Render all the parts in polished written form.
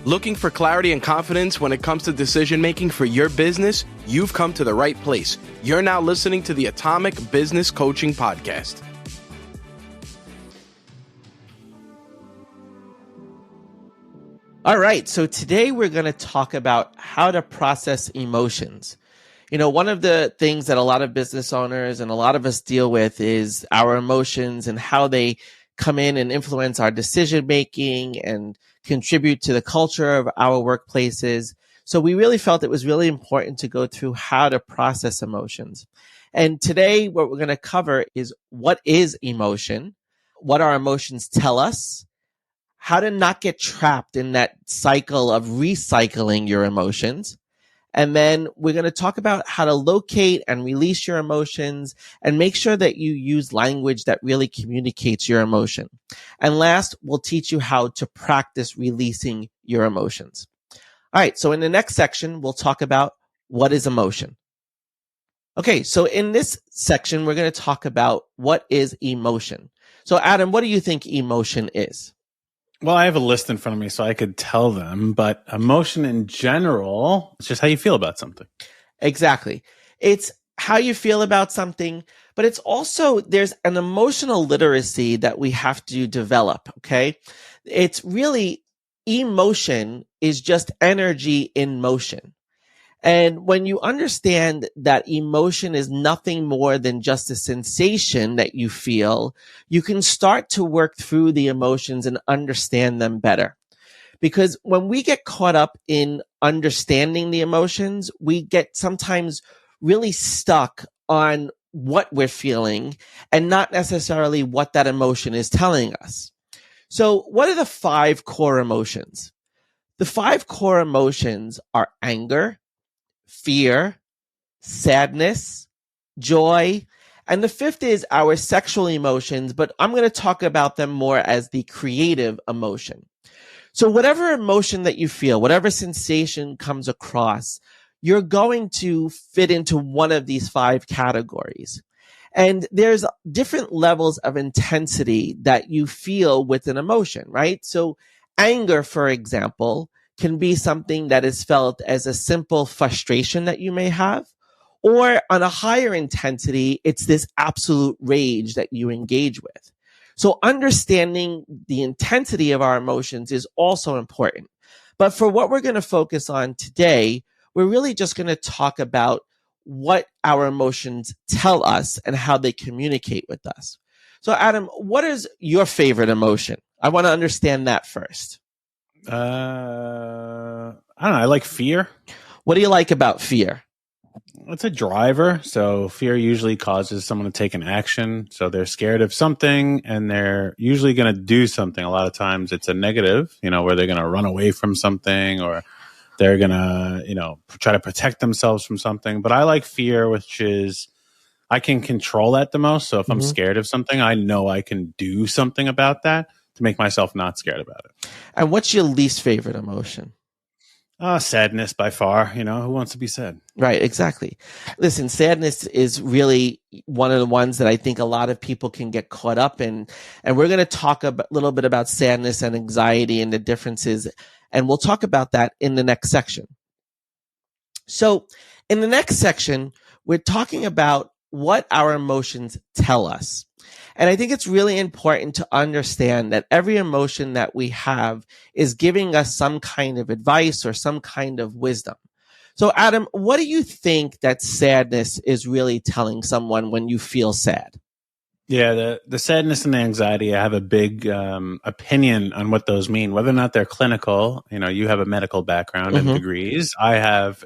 Looking for clarity and confidence when it comes to decision making for your business? You've come to the right place. You're now listening to the Atomic Business Coaching Podcast. All right, so today we're going to talk about how to process emotions. You know, one of the things that a lot of business owners and a lot of us deal with is our emotions and how they come in and influence our decision making and contribute to the culture of our workplaces. So we really felt it was really important to go through how to process emotions. And today what we're going to cover is what is emotion, what our emotions tell us, how to not get trapped in that cycle of recycling your emotions. And then we're going to talk about how to locate and release your emotions and make sure that you use language that really communicates your emotion. And last, we'll teach you how to practice releasing your emotions. All right, so in the next section, we'll talk about what is emotion. Okay, so in this section, we're going to talk about what is emotion. So Adam, what do you think emotion is? Well, I have a list in front of me so I could tell them, but emotion in general, it's just how you feel about something. Exactly. It's how you feel about something, but it's also, there's an emotional literacy that we have to develop, okay? It's really, emotion is just energy in motion. And when you understand that emotion is nothing more than just a sensation that you feel, you can start to work through the emotions and understand them better. Because when we get caught up in understanding the emotions, we get sometimes really stuck on what we're feeling and not necessarily what that emotion is telling us. So what are the 5 core emotions? The 5 core emotions are anger, fear, sadness, joy, and the 5th is our sexual emotions, but I'm going to talk about them more as the creative emotion. So whatever emotion that you feel, whatever sensation comes across, you're going to fit into one of these 5 categories. And there's different levels of intensity that you feel with an emotion, right? So anger, for example, can be something that is felt as a simple frustration that you may have, or on a higher intensity, it's this absolute rage that you engage with. So understanding the intensity of our emotions is also important. But for what we're going to focus on today, we're really just going to talk about what our emotions tell us and how they communicate with us. So Adam, what is your favorite emotion? I want to understand that first. I don't know. I like fear. What do you like about fear? It's a driver. So fear usually causes someone to take an action. So they're scared of something and they're usually going to do something. A lot of times it's a negative, where they're going to run away from something or they're going to, try to protect themselves from something. But I like fear, which is I can control that the most. So if I'm scared of something, I know I can do something about that to make myself not scared about it. And what's your least favorite emotion? Sadness by far. Who wants to be sad? Right, exactly. Listen, sadness is really one of the ones that I think a lot of people can get caught up in. And we're going to talk a little bit about sadness and anxiety and the differences. And we'll talk about that in the next section. So in the next section, we're talking about what our emotions tell us. And I think it's really important to understand that every emotion that we have is giving us some kind of advice or some kind of wisdom. So Adam, what do you think that sadness is really telling someone when you feel sad? Yeah, the sadness and the anxiety, I have a big opinion on what those mean, whether or not they're clinical. You have a medical background and degrees. I have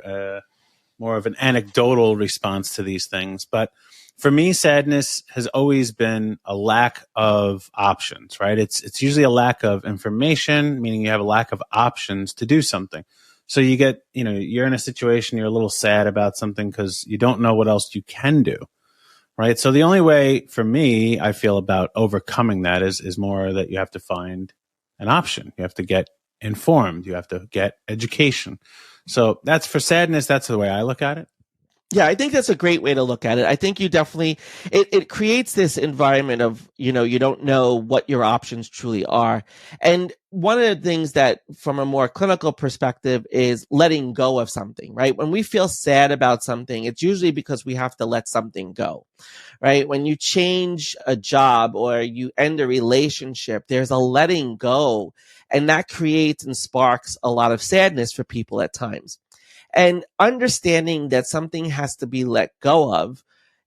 more of an anecdotal response to these things. But for me, sadness has always been a lack of options, right? It's usually a lack of information, meaning you have a lack of options to do something. So you get, you're in a situation, you're a little sad about something because you don't know what else you can do, right? So the only way for me, I feel about overcoming that is more that you have to find an option. You have to get informed. You have to get education. So that's for sadness. That's the way I look at it. Yeah, I think that's a great way to look at it. I think you definitely, it creates this environment of, you don't know what your options truly are. And one of the things that from a more clinical perspective is letting go of something, right? When we feel sad about something, it's usually because we have to let something go, right? When you change a job or you end a relationship, there's a letting go, and that creates and sparks a lot of sadness for people at times. And understanding that something has to be let go of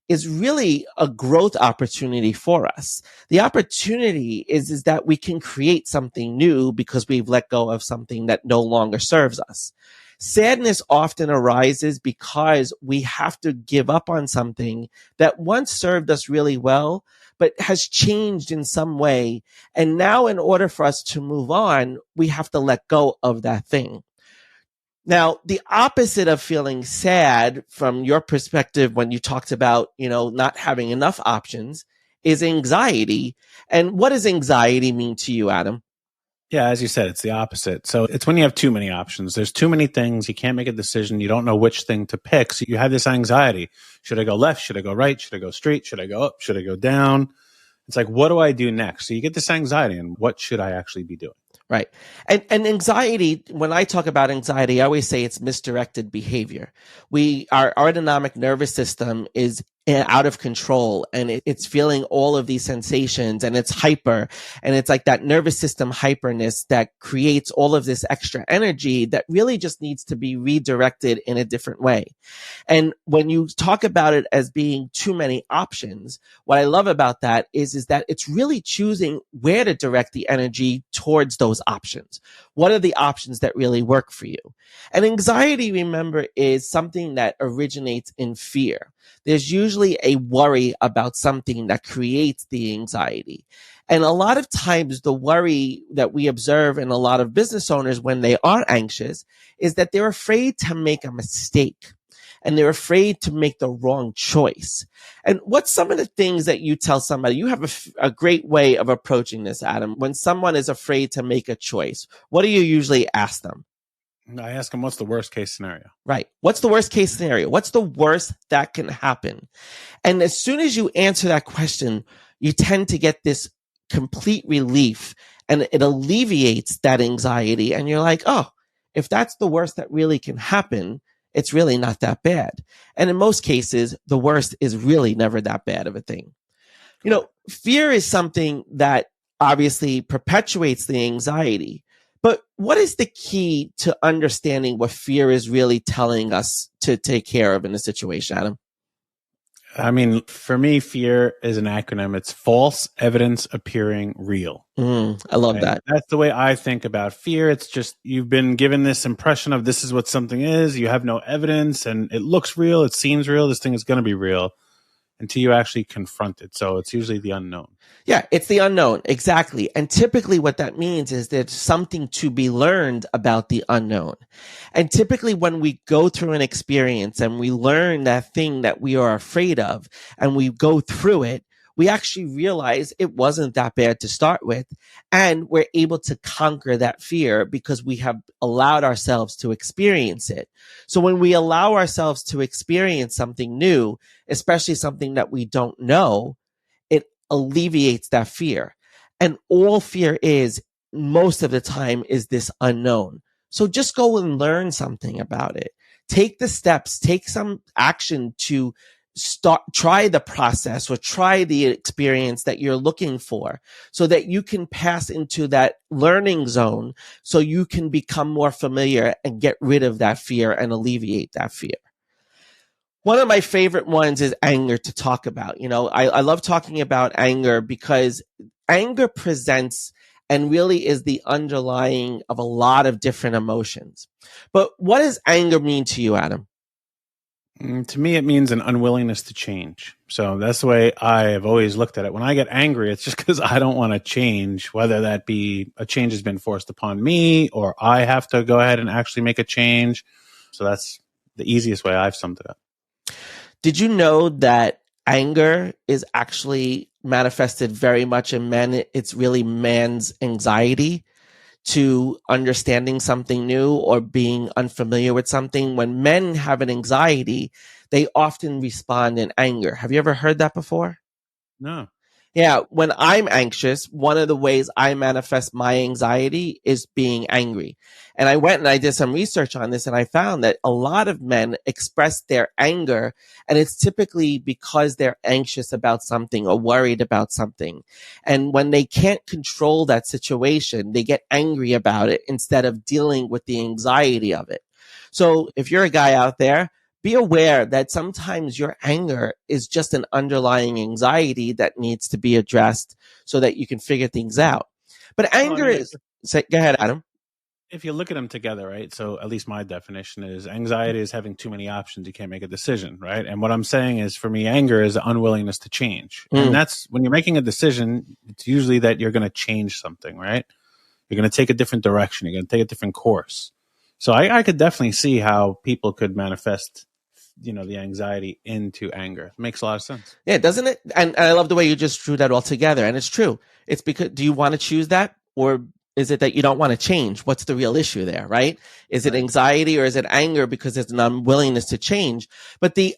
is really a growth opportunity for us. The opportunity is that we can create something new because we've let go of something that no longer serves us. Sadness often arises because we have to give up on something that once served us really well, but has changed in some way. And now in order for us to move on, we have to let go of that thing. Now, the opposite of feeling sad from your perspective when you talked about, not having enough options is anxiety. And what does anxiety mean to you, Adam? Yeah, as you said, it's the opposite. So it's when you have too many options. There's too many things. You can't make a decision. You don't know which thing to pick. So you have this anxiety. Should I go left? Should I go right? Should I go straight? Should I go up? Should I go down? It's like, what do I do next? So you get this anxiety, and what should I actually be doing? Right. And anxiety, when I talk about anxiety, I always say it's misdirected behavior. Our autonomic nervous system is out of control, and it's feeling all of these sensations, and it's hyper, and it's like that nervous system hyperness that creates all of this extra energy that really just needs to be redirected in a different way. And when you talk about it as being too many options, what I love about that is that it's really choosing where to direct the energy towards those options. What are the options that really work for you? And anxiety, remember, is something that originates in fear. There's usually a worry about something that creates the anxiety. And a lot of times the worry that we observe in a lot of business owners when they are anxious is that they're afraid to make a mistake, and they're afraid to make the wrong choice. And what's some of the things that you tell somebody? You have a great way of approaching this, Adam. When someone is afraid to make a choice, what do you usually ask them? I ask them, what's the worst case scenario? Right. What's the worst case scenario? What's the worst that can happen? And as soon as you answer that question, you tend to get this complete relief, and it alleviates that anxiety. And you're like, oh, if that's the worst that really can happen, it's really not that bad. And in most cases, the worst is really never that bad of a thing. Fear is something that obviously perpetuates the anxiety. But what is the key to understanding what fear is really telling us to take care of in a situation, Adam? I mean, for me, fear is an acronym. It's false evidence appearing real. I love that. That's the way I think about fear. It's just you've been given this impression of this is what something is. You have no evidence, and it looks real. It seems real. This thing is going to be real until you actually confront it. So it's usually the unknown. Yeah, it's the unknown. Exactly. And typically what that means is there's something to be learned about the unknown. And typically when we go through an experience and we learn that thing that we are afraid of and we go through it, we actually realize it wasn't that bad to start with. And we're able to conquer that fear because we have allowed ourselves to experience it. So when we allow ourselves to experience something new, especially something that we don't know, it alleviates that fear. And all fear is most of the time is this unknown. So just go and learn something about it. Take the steps, take some action to try the process or try the experience that you're looking for so that you can pass into that learning zone so you can become more familiar and get rid of that fear and alleviate that fear. One of my favorite ones is anger to talk about. I love talking about anger because anger presents and really is the underlying of a lot of different emotions. But what does anger mean to you, Adam? To me, it means an unwillingness to change. So that's the way I have always looked at it. When I get angry, it's just because I don't want to change, whether that be a change has been forced upon me or I have to go ahead and actually make a change. So that's the easiest way I've summed it up. Did you know that anger is actually manifested very much in men? It's really man's anxiety to understanding something new or being unfamiliar with something. When men have an anxiety, they often respond in anger. Have you ever heard that before? No. Yeah, when I'm anxious, one of the ways I manifest my anxiety is being angry. And I went and I did some research on this, and I found that a lot of men express their anger, and it's typically because they're anxious about something or worried about something. And when they can't control that situation, they get angry about it instead of dealing with the anxiety of it. So if you're a guy out there, be aware that sometimes your anger is just an underlying anxiety that needs to be addressed so that you can figure things out. But anger go ahead, Adam. If you look at them together, right? So at least my definition is anxiety is having too many options. You can't make a decision, right? And what I'm saying is, for me, anger is unwillingness to change. And that's when you're making a decision, it's usually that you're going to change something, right? You're going to take a different direction. You're going to take a different course. So I could definitely see how people could manifest the anxiety into anger. It makes a lot of sense. Yeah, doesn't it? And I love the way you just drew that all together. And it's true. It's because, do you want to choose that? Or is it that you don't want to change? What's the real issue there, right? Is it anxiety or is it anger because there's an unwillingness to change? But the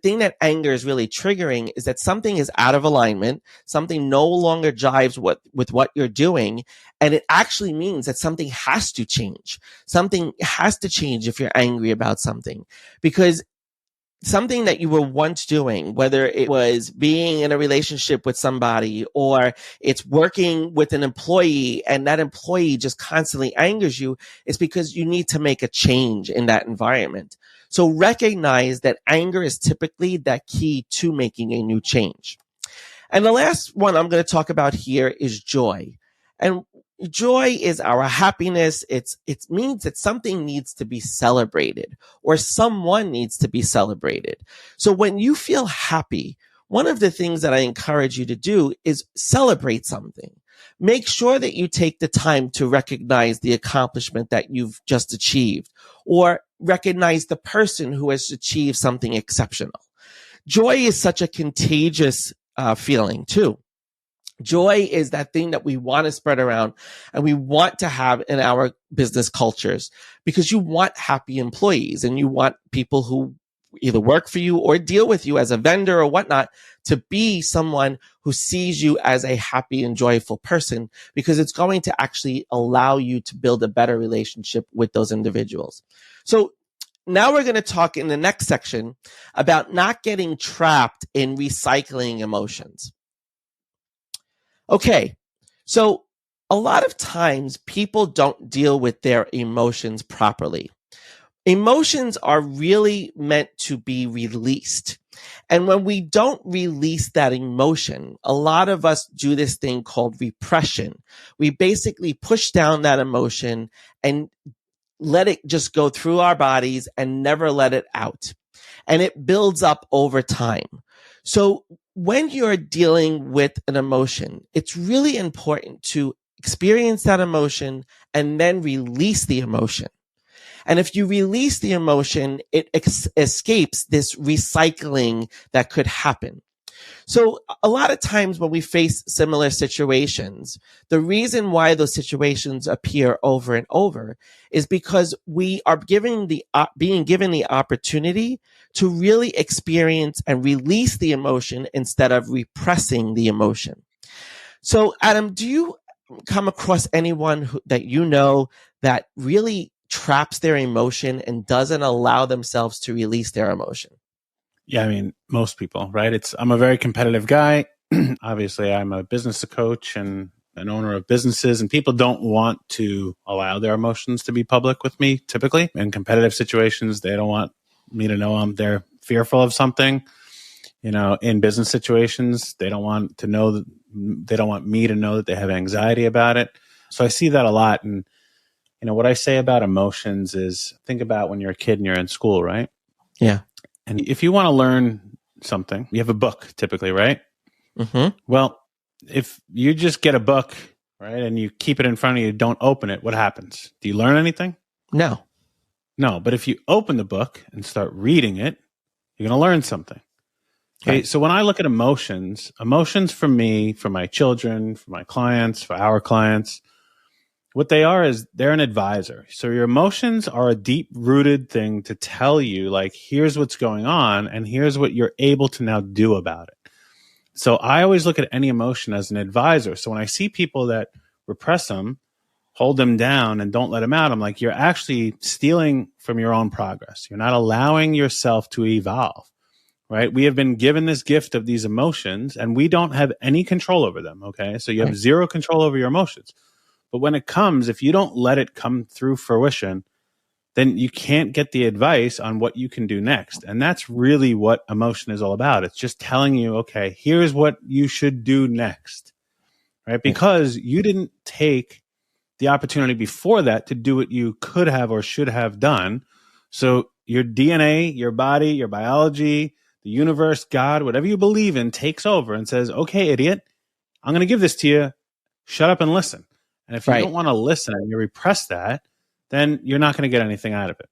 thing that anger is really triggering is that something is out of alignment. Something no longer jives with what you're doing. And it actually means that something has to change. Something has to change if you're angry about something, because something that you were once doing, whether it was being in a relationship with somebody or it's working with an employee and that employee just constantly angers you, it's because you need to make a change in that environment. So recognize that anger is typically that key to making a new change. And the last one I'm going to talk about here is joy. And joy is our happiness. It means that something needs to be celebrated or someone needs to be celebrated. So when you feel happy, one of the things that I encourage you to do is celebrate something. Make sure that you take the time to recognize the accomplishment that you've just achieved, or recognize the person who has achieved something exceptional. Joy is such a contagious feeling too. Joy is that thing that we want to spread around and we want to have in our business cultures, because you want happy employees and you want people who either work for you or deal with you as a vendor or whatnot to be someone who sees you as a happy and joyful person, because it's going to actually allow you to build a better relationship with those individuals. So now we're going to talk in the next section about not getting trapped in recycling emotions. Okay, so a lot of times people don't deal with their emotions properly. Emotions are really meant to be released. And when we don't release that emotion, a lot of us do this thing called repression. We basically push down that emotion and let it just go through our bodies and never let it out. And it builds up over time. So when you're dealing with an emotion, it's really important to experience that emotion and then release the emotion. And if you release the emotion, it escapes this recycling that could happen. So a lot of times when we face similar situations, the reason why those situations appear over and over is because we are being given the opportunity to really experience and release the emotion instead of repressing the emotion. So Adam, do you come across anyone that you know that really traps their emotion and doesn't allow themselves to release their emotion? Yeah, I mean, most people, right? I'm a very competitive guy. Obviously, I'm a business coach and an owner of businesses, and people don't want to allow their emotions to be public with me. Typically, in competitive situations, they don't want me to know they're fearful of something. In business situations, they don't want me to know that they have anxiety about it. So I see that a lot. And what I say about emotions is, think about when you're a kid and you're in school, right? Yeah. And if you want to learn something, you have a book typically, right? Mm-hmm. Well, if you just get a book, right, and you keep it in front of you, don't open it, what happens? Do you learn anything? No. But if you open the book and start reading it, you're going to learn something. Okay, right. So when I look at emotions for me, for my children, for my clients, for our clients, what they are is they're an advisor. So your emotions are a deep rooted thing to tell you, like, here's what's going on and here's what you're able to now do about it. So I always look at any emotion as an advisor. So when I see people that repress them, hold them down and don't let them out, I'm like, you're actually stealing from your own progress. You're not allowing yourself to evolve, right? We have been given this gift of these emotions and we don't have any control over them. Okay. So you have zero control over your emotions. But when it comes, if you don't let it come through fruition, then you can't get the advice on what you can do next. And that's really what emotion is all about. It's just telling you, okay, here's what you should do next, right? Because you didn't take the opportunity before that to do what you could have or should have done. So your DNA, your body, your biology, the universe, God, whatever you believe in takes over and says, okay, idiot, I'm going to give this to you. Shut up and listen. And if you don't want to listen and you repress that, then you're not going to get anything out of it.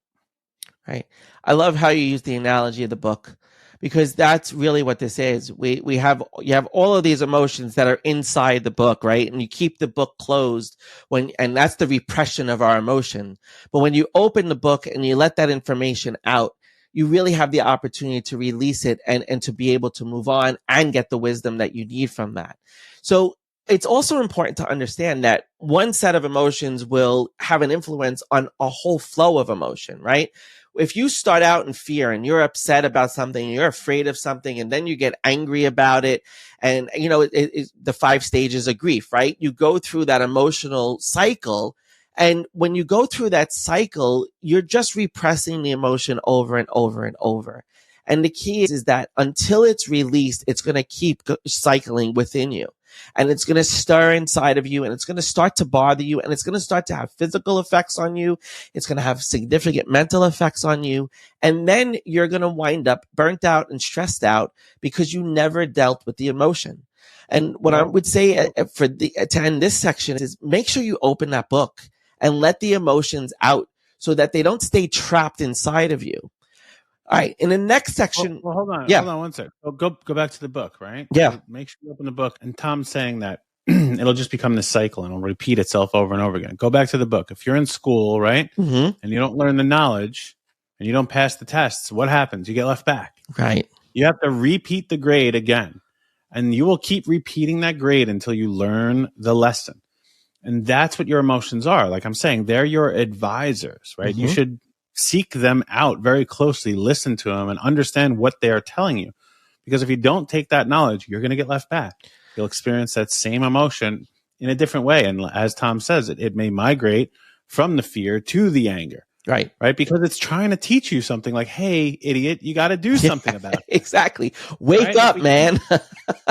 Right. I love how you use the analogy of the book, because that's really what this is. You have all of these emotions that are inside the book, right? And you keep the book closed and that's the repression of our emotion. But when you open the book and you let that information out, you really have the opportunity to release it and to be able to move on and get the wisdom that you need from that. So it's also important to understand that one set of emotions will have an influence on a whole flow of emotion, right? If you start out in fear and you're upset about something, you're afraid of something, and then you get angry about it, and the 5 stages of grief, right? You go through that emotional cycle, and when you go through that cycle, you're just repressing the emotion over and over and over. And the key is that until it's released, it's going to keep cycling within you. And it's going to stir inside of you, and it's going to start to bother you, and it's going to start to have physical effects on you. It's going to have significant mental effects on you. And then you're going to wind up burnt out and stressed out because you never dealt with the emotion. And what I would say to end this section is make sure you open that book and let the emotions out so that they don't stay trapped inside of you. All right. In the next section. Well, hold on. Hold on one sec. Go back to the book, right? Yeah. So make sure you open the book. And Tom's saying that it'll just become this cycle and it'll repeat itself over and over again. Go back to the book. If you're in school, right? Mm-hmm. And you don't learn the knowledge and you don't pass the tests, what happens? You get left back. Right. You have to repeat the grade again. And you will keep repeating that grade until you learn the lesson. And that's what your emotions are. Like I'm saying, they're your advisors, right? Mm-hmm. You should seek them out very closely, listen to them, and understand what they are telling you. Because if you don't take that knowledge, you're going to get left back. You'll experience that same emotion in a different way. And as Tom says, it may migrate from the fear to the anger. Right. Right. Because it's trying to teach you something like, hey, idiot, you got to do something about it. Exactly. Wake up, man.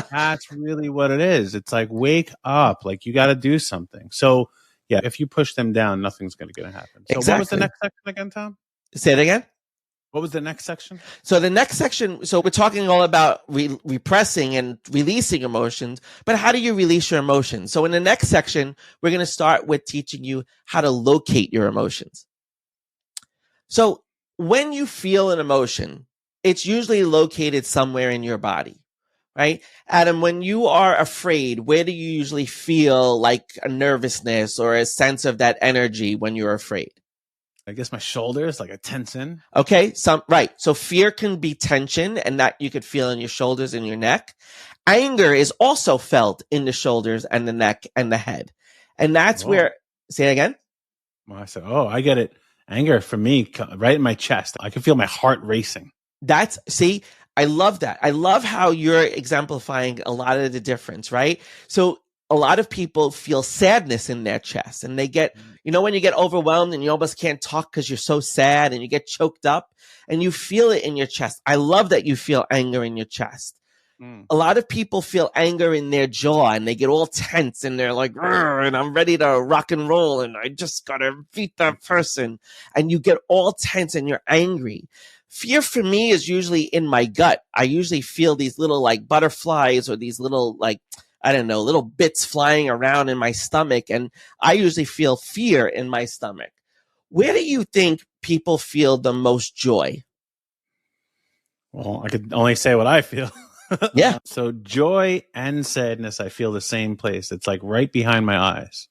That's really what it is. It's like, wake up. Like, you got to do something. So, yeah, if you push them down, nothing's going to happen. So Exactly. What was the next section again, Tom? Say it again. What was the next section? So the next section, so we're talking all about repressing and releasing emotions, but how do you release your emotions? So in the next section, we're going to start with teaching you how to locate your emotions. So when you feel an emotion, it's usually located somewhere in your body, right? Adam, when you are afraid, where do you usually feel like a nervousness or a sense of that energy when you're afraid? I guess my shoulders, like a tension. Okay, right. So fear can be tension, and that you could feel in your shoulders and your neck. Anger is also felt in the shoulders and the neck and the head. And that's where, say it again. Well, I said, I get it. Anger for me, right in my chest. I can feel my heart racing. See, I love that. I love how you're exemplifying a lot of the difference, right? So a lot of people feel sadness in their chest, and they get, when you get overwhelmed and you almost can't talk because you're so sad and you get choked up and you feel it in your chest. I love that you feel anger in your chest. A lot of people feel anger in their jaw and they get all tense and they're like, and I'm ready to rock and roll and I just got to beat that person. And you get all tense and you're angry. Fear for me is usually in my gut. I usually feel these little like butterflies or these little like, I don't know, little bits flying around in my stomach. And I usually feel fear in my stomach. Where do you think people feel the most joy? Well, I could only say what I feel. Yeah. So joy and sadness, I feel the same place. It's like right behind my eyes.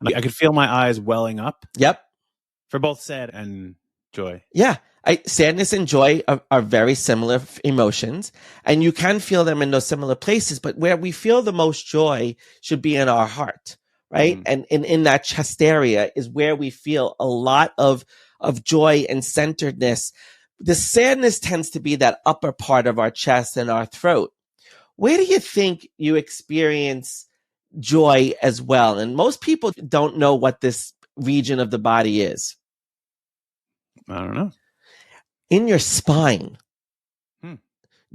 Like I could feel my eyes welling up. Yep. For both sad and joy. Yeah. Sadness and joy are very similar emotions, and you can feel them in those similar places, but where we feel the most joy should be in our heart, right? And in that chest area is where we feel a lot of joy and centeredness. The sadness tends to be that upper part of our chest and our throat. Where do you think you experience joy as well? And most people don't know what this region of the body is. I don't know. In your spine.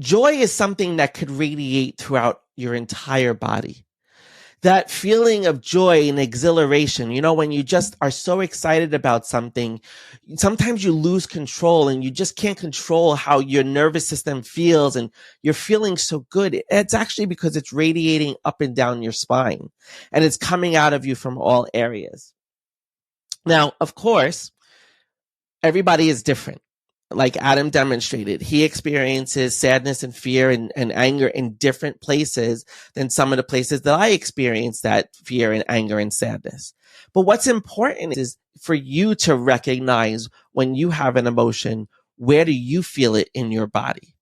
Joy is something that could radiate throughout your entire body. That feeling of joy and exhilaration, when you just are so excited about something, sometimes you lose control and you just can't control how your nervous system feels and you're feeling so good. It's actually because it's radiating up and down your spine and it's coming out of you from all areas. Now, of course, everybody is different. Like Adam demonstrated, he experiences sadness and fear and anger in different places than some of the places that I experience that fear and anger and sadness. But what's important is for you to recognize when you have an emotion, where do you feel it in your body?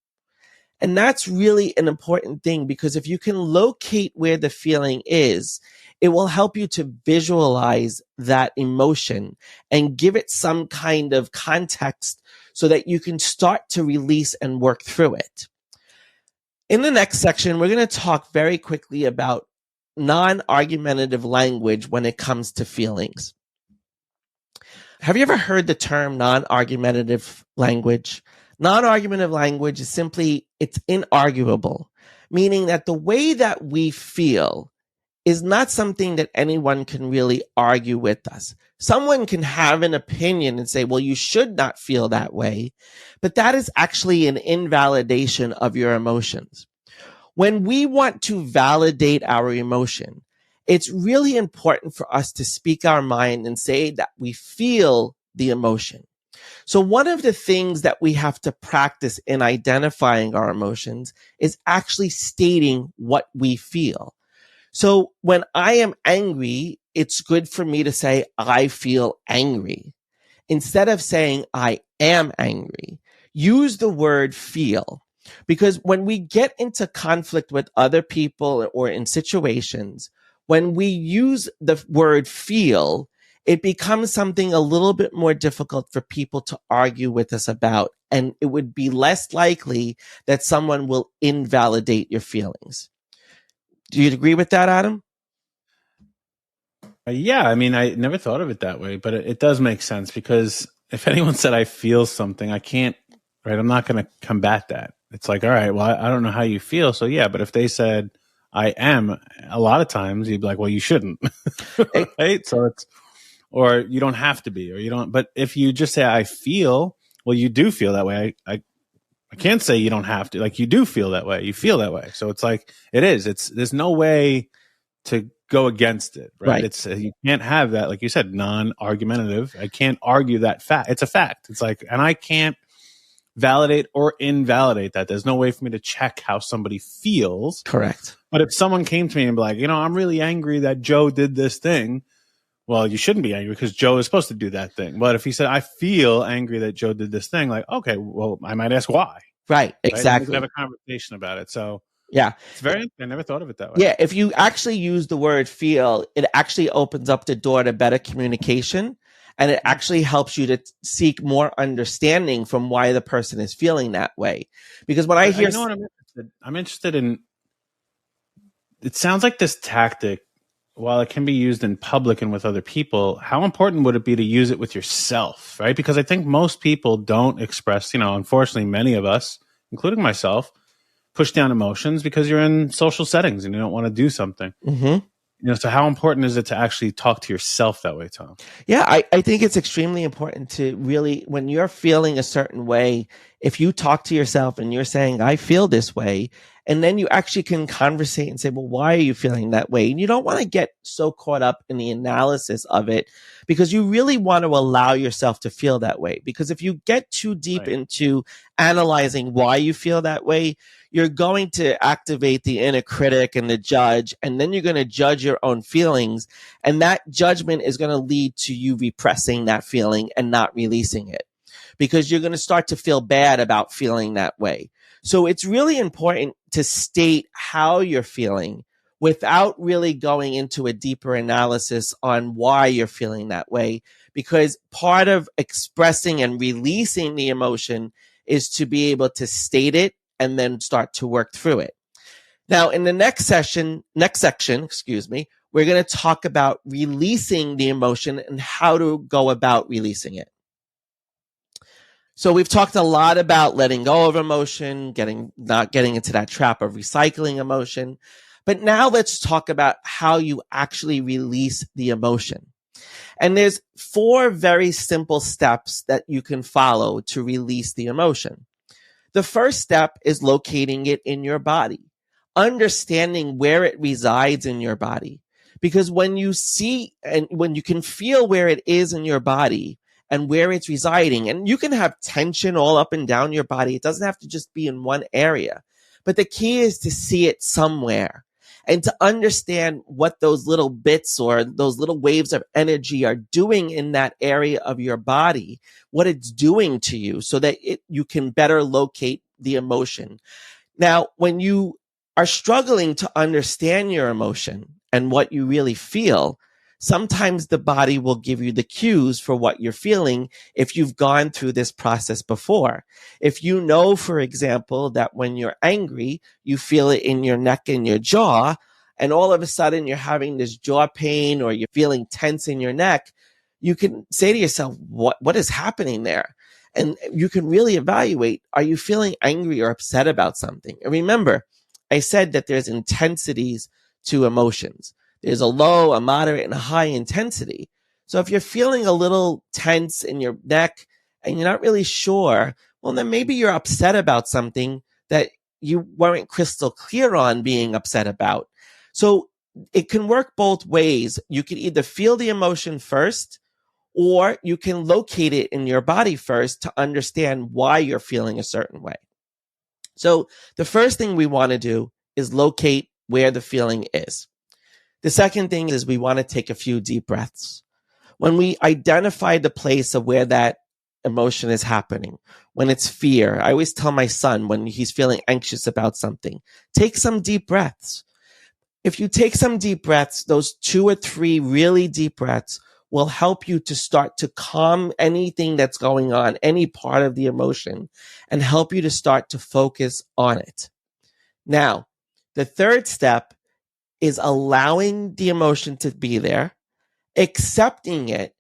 And that's really an important thing, because if you can locate where the feeling is, it will help you to visualize that emotion and give it some kind of context so that you can start to release and work through it. In the next section, we're going to talk very quickly about non-argumentative language when it comes to feelings. Have you ever heard the term non-argumentative language? Non-argumentative language is simply, it's inarguable, meaning that the way that we feel is not something that anyone can really argue with us. Someone can have an opinion and say, well, you should not feel that way, but that is actually an invalidation of your emotions. When we want to validate our emotion, it's really important for us to speak our mind and say that we feel the emotion. So one of the things that we have to practice in identifying our emotions is actually stating what we feel. So when I am angry, it's good for me to say, I feel angry. Instead of saying, I am angry, use the word feel. Because when we get into conflict with other people or in situations, when we use the word feel, it becomes something a little bit more difficult for people to argue with us about. And it would be less likely that someone will invalidate your feelings. Do you agree with that, Adam? Yeah, I mean, I never thought of it that way, but it does make sense, because if anyone said I feel something, I can't, right? I'm not going to combat that. It's like, all right, well, I don't know how you feel. So yeah, but if they said I am, a lot of times you'd be like, well, you shouldn't, right? So it's, or you don't have to be, or you don't, but if you just say I feel, well, you do feel that way. I can't say you don't have to, like you do feel that way. You feel that way. So it's like, there's no way to go against it, right? It's you can't have that, like you said, non-argumentative. I can't argue that fact. It's a fact. It's like, and I can't validate or invalidate that. There's no way for me to check how somebody feels. Correct. But if someone came to me and be like, I'm really angry that Joe did this thing. Well, you shouldn't be angry because Joe is supposed to do that thing. But if he said, I feel angry that Joe did this thing, like, okay, well, I might ask why. Right, exactly. We can have a conversation about it. So yeah, it's I never thought of it that way. Yeah, if you actually use the word feel, it actually opens up the door to better communication, and it actually helps you to seek more understanding from why the person is feeling that way. Because when I hear, what I'm interested in. It sounds like this tactic, while it can be used in public and with other people, how important would it be to use it with yourself, right? Because I think most people don't express, unfortunately, many of us, including myself, push down emotions because you're in social settings and you don't want to do something. Mm-hmm. So how important is it to actually talk to yourself that way, Tom? Yeah, I think it's extremely important to really, when you're feeling a certain way, if you talk to yourself and you're saying, I feel this way, and then you actually can conversate and say, well, why are you feeling that way? And you don't want to get so caught up in the analysis of it, because you really want to allow yourself to feel that way. Because if you get too deep into analyzing why you feel that way, you're going to activate the inner critic and the judge, and then you're going to judge your own feelings. And that judgment is going to lead to you repressing that feeling and not releasing it, because you're going to start to feel bad about feeling that way. So it's really important to state how you're feeling without really going into a deeper analysis on why you're feeling that way, because part of expressing and releasing the emotion is to be able to state it and then start to work through it. Now, in the next section, we're going to talk about releasing the emotion and how to go about releasing it. So we've talked a lot about letting go of emotion, not getting into that trap of recycling emotion. But now let's talk about how you actually release the emotion. And there's 4 very simple steps that you can follow to release the emotion. The first step is locating it in your body, understanding where it resides in your body. Because when you see and when you can feel where it is in your body and where it's residing, and you can have tension all up and down your body, it doesn't have to just be in one area. But the key is to see it somewhere, and to understand what those little bits or those little waves of energy are doing in that area of your body, what it's doing to you, so that you can better locate the emotion. Now, when you are struggling to understand your emotion and what you really feel, sometimes the body will give you the cues for what you're feeling if you've gone through this process before. If you know, for example, that when you're angry, you feel it in your neck and your jaw, and all of a sudden you're having this jaw pain or you're feeling tense in your neck, you can say to yourself, what is happening there? And you can really evaluate, are you feeling angry or upset about something? And remember, I said that there's intensities to emotions. There's a low, a moderate, and a high intensity. So if you're feeling a little tense in your neck and you're not really sure, well, then maybe you're upset about something that you weren't crystal clear on being upset about. So it can work both ways. You can either feel the emotion first, or you can locate it in your body first to understand why you're feeling a certain way. So the first thing we want to do is locate where the feeling is. The second thing is we want to take a few deep breaths. When we identify the place of where that emotion is happening, when it's fear, I always tell my son when he's feeling anxious about something, take some deep breaths. If you take some deep breaths, those 2 or 3 really deep breaths will help you to start to calm anything that's going on, any part of the emotion, and help you to start to focus on it. Now, the third step is allowing the emotion to be there, accepting it,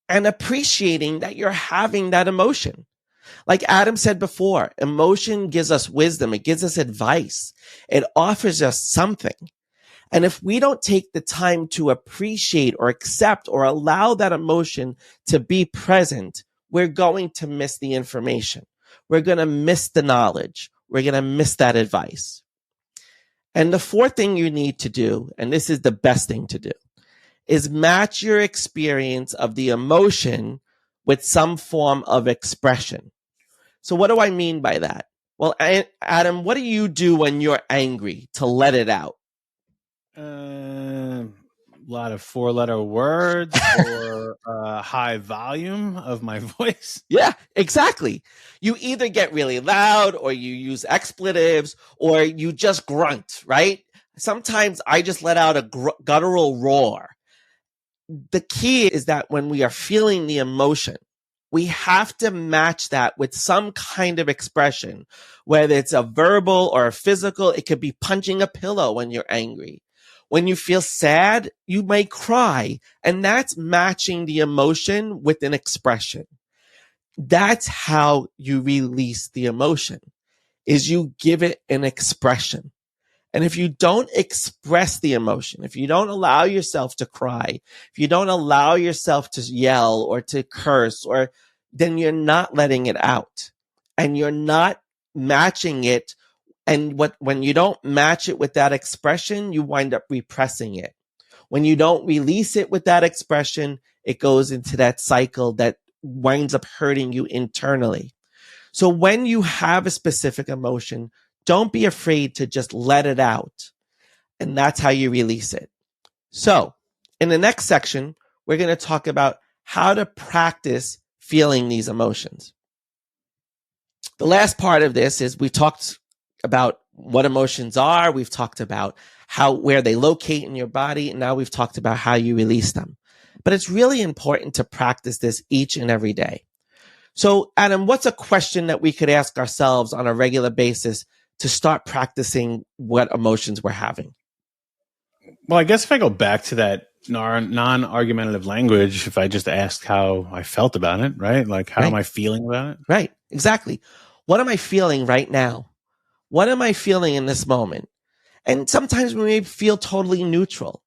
and appreciating that you're having that emotion. Like Adam said before, emotion gives us wisdom. It gives us advice. It offers us something. And if we don't take the time to appreciate or accept or allow that emotion to be present, we're going to miss the information. We're going to miss the knowledge. We're going to miss that advice. And the fourth thing you need to do, and this is the best thing to do, is match your experience of the emotion with some form of expression. So what do I mean by that? Well, Adam, what do you do when you're angry to let it out? A lot of 4-letter words or high volume of my voice. Yeah, exactly. You either get really loud or you use expletives or you just grunt, right? Sometimes I just let out a guttural roar. The key is that when we are feeling the emotion, we have to match that with some kind of expression, whether it's a verbal or a physical. It could be punching a pillow when you're angry. When you feel sad, you may cry, and that's matching the emotion with an expression. That's how you release the emotion, is you give it an expression. And if you don't express the emotion, if you don't allow yourself to cry, if you don't allow yourself to yell or to curse, then you're not letting it out, and you're not matching it. And when you don't match it with that expression, you wind up repressing it. When you don't release it with that expression, it goes into that cycle that winds up hurting you internally. So when you have a specific emotion, Don't be afraid to just let it out. And that's how you release it. So in the next section, we're going to talk about how to practice feeling these emotions. The last part of this is we've talked about what emotions are. We've talked about where they locate in your body. And now we've talked about how you release them. But it's really important to practice this each and every day. So, Adam, what's a question that we could ask ourselves on a regular basis to start practicing what emotions we're having? Well, I guess if I go back to that non-argumentative language, if I just asked how I felt about it, right? Like, how am I feeling about it? Right, exactly. What am I feeling right now? What am I feeling in this moment? And sometimes we may feel totally neutral.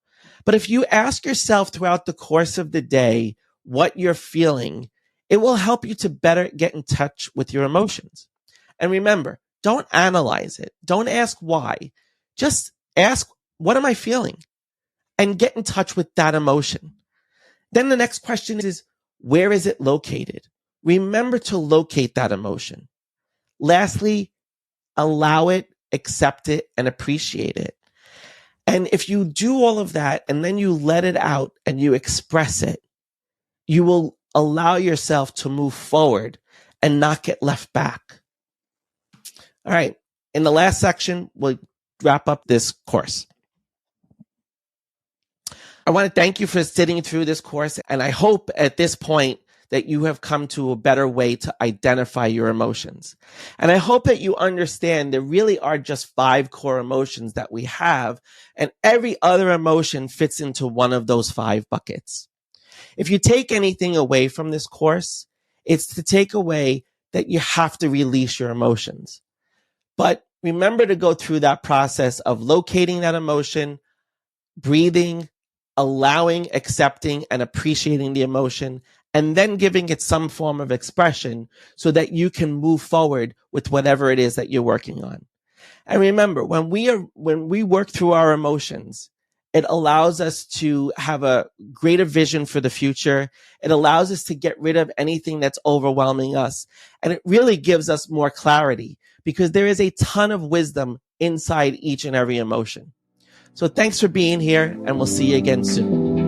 But if you ask yourself throughout the course of the day what you're feeling, it will help you to better get in touch with your emotions. And remember, don't analyze it. Don't ask why. Just ask, what am I feeling? And get in touch with that emotion. Then the next question is, where is it located? Remember to locate that emotion. Lastly, allow it, accept it, and appreciate it. And if you do all of that and then you let it out and you express it, you will allow yourself to move forward and not get left back. All right. In the last section, we'll wrap up this course. I want to thank you for sitting through this course. And I hope at this point that you have come to a better way to identify your emotions. And I hope that you understand there really are just 5 core emotions that we have, and every other emotion fits into one of those 5 buckets. If you take anything away from this course, it's to take away that you have to release your emotions. But remember to go through that process of locating that emotion, breathing, allowing, accepting, and appreciating the emotion, and then giving it some form of expression so that you can move forward with whatever it is that you're working on. And remember, when we work through our emotions, it allows us to have a greater vision for the future. It allows us to get rid of anything that's overwhelming us. And it really gives us more clarity because there is a ton of wisdom inside each and every emotion. So thanks for being here, and we'll see you again soon.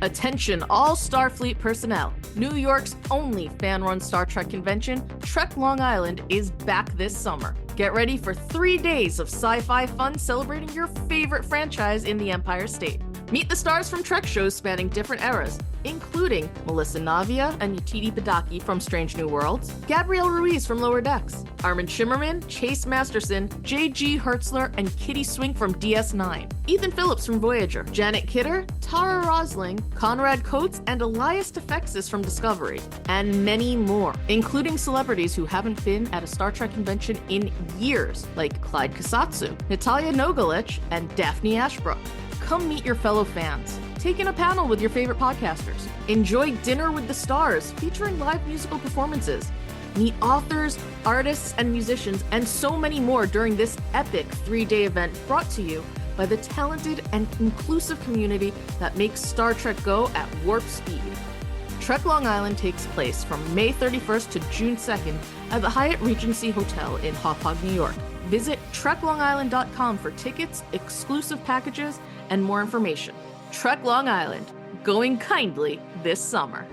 Attention all Starfleet personnel. New York's only fan-run Star Trek convention, Trek Long Island, is back this summer. Get ready for 3 days of sci-fi fun celebrating your favorite franchise in the Empire State. Meet the stars from Trek shows spanning different eras, including Melissa Navia and Yetidi Badaki from Strange New Worlds, Gabrielle Ruiz from Lower Decks, Armin Shimmerman, Chase Masterson, J.G. Hertzler, and Kitty Swing from DS9, Ethan Phillips from Voyager, Janet Kidder, Tara Rosling, Conrad Coates, and Elias Defexis from Discovery, and many more, including celebrities who haven't been at a Star Trek convention in years, like Clyde Kasatsu, Natalia Nogalich, and Daphne Ashbrook. Come meet your fellow fans. Take in a panel with your favorite podcasters. Enjoy Dinner with the Stars, featuring live musical performances. Meet authors, artists, and musicians, and so many more during this epic 3-day event brought to you by the talented and inclusive community that makes Star Trek go at warp speed. Trek Long Island takes place from May 31st to June 2nd at the Hyatt Regency Hotel in Hauppauge, New York. Visit treklongisland.com for tickets, exclusive packages, and more information. Trek Long Island, going kindly this summer.